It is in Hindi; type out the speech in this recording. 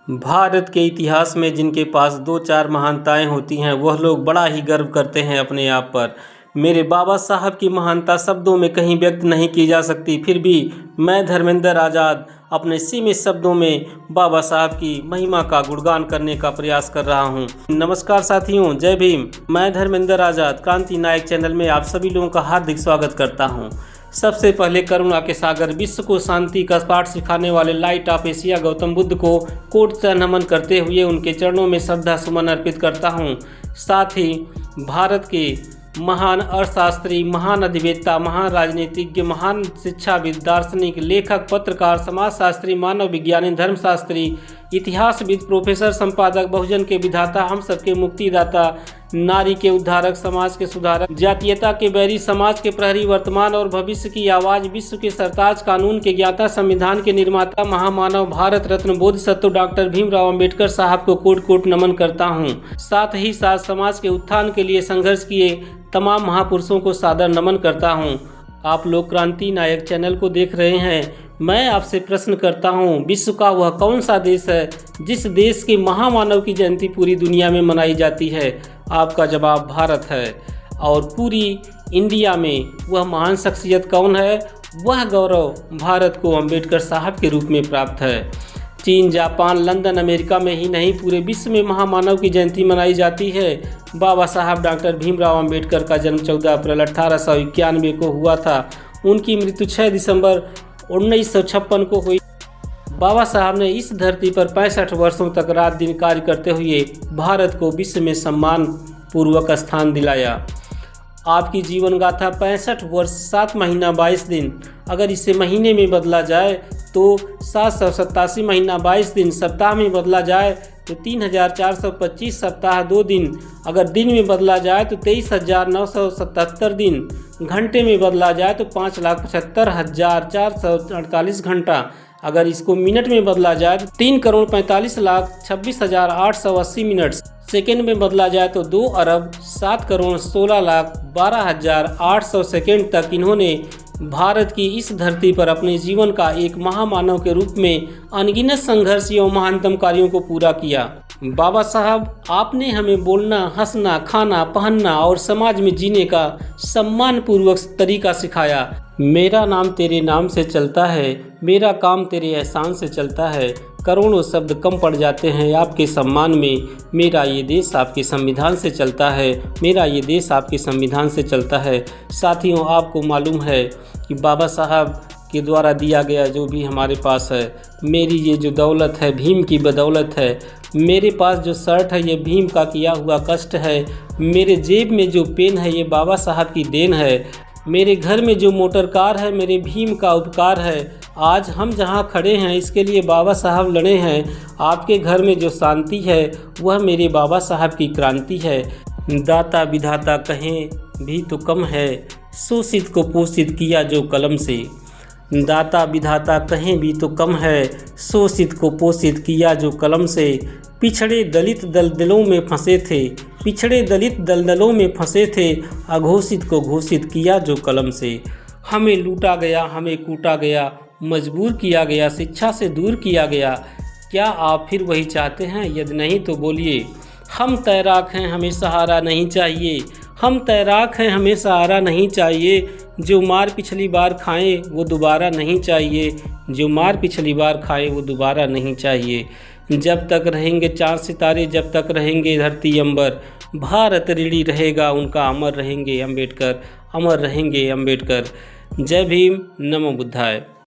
भारत के इतिहास में जिनके पास दो चार महानताएं होती हैं वह लोग बड़ा ही गर्व करते हैं अपने आप पर। मेरे बाबा साहब की महानता शब्दों में कहीं व्यक्त नहीं की जा सकती, फिर भी मैं धर्मेंद्र आज़ाद अपने सीमित शब्दों में बाबा साहब की महिमा का गुणगान करने का प्रयास कर रहा हूं। नमस्कार साथियों, जय भीम। मैं धर्मेंद्र आज़ाद क्रांति नायक चैनल में आप सभी लोगों का हार्दिक स्वागत करता हूं। सबसे पहले करुणा के सागर, विश्व को शांति का पाठ सिखाने वाले light of Asia Gautam Buddha को कोट नमन करते हुए उनके चरणों में श्रद्धा सुमन अर्पित करता हूं। साथ ही भारत के महान अर्थशास्त्री, महान अधिवेता, महान राजनीतिज्ञ, महान शिक्षाविद, दार्शनिक, लेखक, पत्रकार, समाजशास्त्री, मानव विज्ञानी, धर्मशास्त्री, इतिहासविद, प्रोफेसर, संपादक, बहुजन के विधाता, हम सबके मुक्तिदाता, नारी के उद्धारक, समाज के सुधारक, जातीयता के बैरी, समाज के प्रहरी, वर्तमान और भविष्य की आवाज़, विश्व के सरताज, कानून के ज्ञाता, संविधान के निर्माता, महामानव, भारत रत्न बोधिसत्व डॉक्टर भीमराव अंबेडकर साहब को कोट कोट नमन करता हूँ। साथ ही साथ समाज के उत्थान के लिए संघर्ष किए तमाम महापुरुषों को सादर नमन करता हूँ। आप लोग क्रांति नायक चैनल को देख रहे हैं। मैं आपसे प्रश्न करता हूँ, विश्व का वह कौन सा देश है जिस देश के महामानव की जयंती पूरी दुनिया में मनाई जाती है? आपका जवाब भारत है। और पूरी इंडिया में वह महान शख्सियत कौन है? वह गौरव भारत को अंबेडकर साहब के रूप में प्राप्त है। चीन, जापान, लंदन, अमेरिका में ही नहीं पूरे विश्व में महामानव की जयंती मनाई जाती है। बाबा साहब डॉक्टर भीमराव अंबेडकर का जन्म 14 अप्रैल 1891 को हुआ था। उनकी मृत्यु 6 दिसंबर 1956 को हुई। बाबा साहब ने इस धरती पर 65 वर्षों तक रात दिन कार्य करते हुए भारत को विश्व में सम्मान पूर्वक स्थान दिलाया। आपकी जीवन गाथा 65 वर्ष 7 महीना 22 दिन, अगर इसे महीने में बदला जाए तो 787 महीना 22 दिन, सप्ताह में बदला जाए तो 3425 सप्ताह 2 दिन, अगर दिन में बदला जाए तो 23,977 दिन, घंटे में बदला जाए तो 5,75,448 घंटा, अगर इसको मिनट में बदला जाए तो 3,45,26,880 मिनट, सेकेंड में बदला जाए तो 2,16,16,12,800 सेकेंड तक इन्होंने भारत की इस धरती पर अपने जीवन का एक महामानव के रूप में अनगिनत संघर्ष एवं महानतम कार्यों को पूरा किया। बाबा साहब, आपने हमें बोलना, हंसना, खाना, पहनना और समाज में जीने का सम्मान पूर्वक तरीका सिखाया। मेरा नाम तेरे नाम से चलता है, मेरा काम तेरे एहसान से चलता है, करोड़ों शब्द कम पड़ जाते हैं आपके सम्मान में। मेरा ये देश आपके संविधान से चलता है, मेरा ये देश आपके संविधान से चलता है। साथियों, आपको मालूम है कि बाबा साहब के द्वारा दिया गया जो भी हमारे पास है, मेरी ये जो दौलत है भीम की बदौलत है। मेरे पास जो शर्ट है ये भीम का किया हुआ कष्ट है। मेरे जेब में जो पेन है ये बाबा साहब की देन है। मेरे घर में जो मोटर कार है मेरे भीम का उपकार है। आज हम जहाँ खड़े हैं इसके लिए बाबा साहब लड़े हैं। आपके घर में जो शांति है वह मेरे बाबा साहब की क्रांति है। दाता विधाता कहें भी तो कम है, शोषित को पोषित किया जो कलम से। दाता विधाता कहें भी तो कम है, शोषित को पोषित किया जो कलम से। पिछड़े दलित दलदलों में फंसे थे, पिछड़े दलित दलदलों में फंसे थे, अघोषित को घोषित किया जो कलम से। हमें लूटा गया, हमें कूटा गया, मजबूर किया गया, शिक्षा से दूर किया गया। क्या आप फिर वही चाहते हैं? यदि नहीं तो बोलिए। हम तैराक हैं, हमें सहारा नहीं चाहिए। हम तैराक हैं, हमें सहारा नहीं चाहिए। जो मार पिछली बार खाएं वो दोबारा नहीं चाहिए। जो मार पिछली बार खाएं वो दोबारा नहीं चाहिए। जब तक रहेंगे चाँद सितारे, जब तक रहेंगे धरती अंबर, भारत ऋणी रहेगा उनका, अमर रहेंगे अंबेडकर, अमर रहेंगे अंबेडकर। जय भीम, नमो बुद्धाय।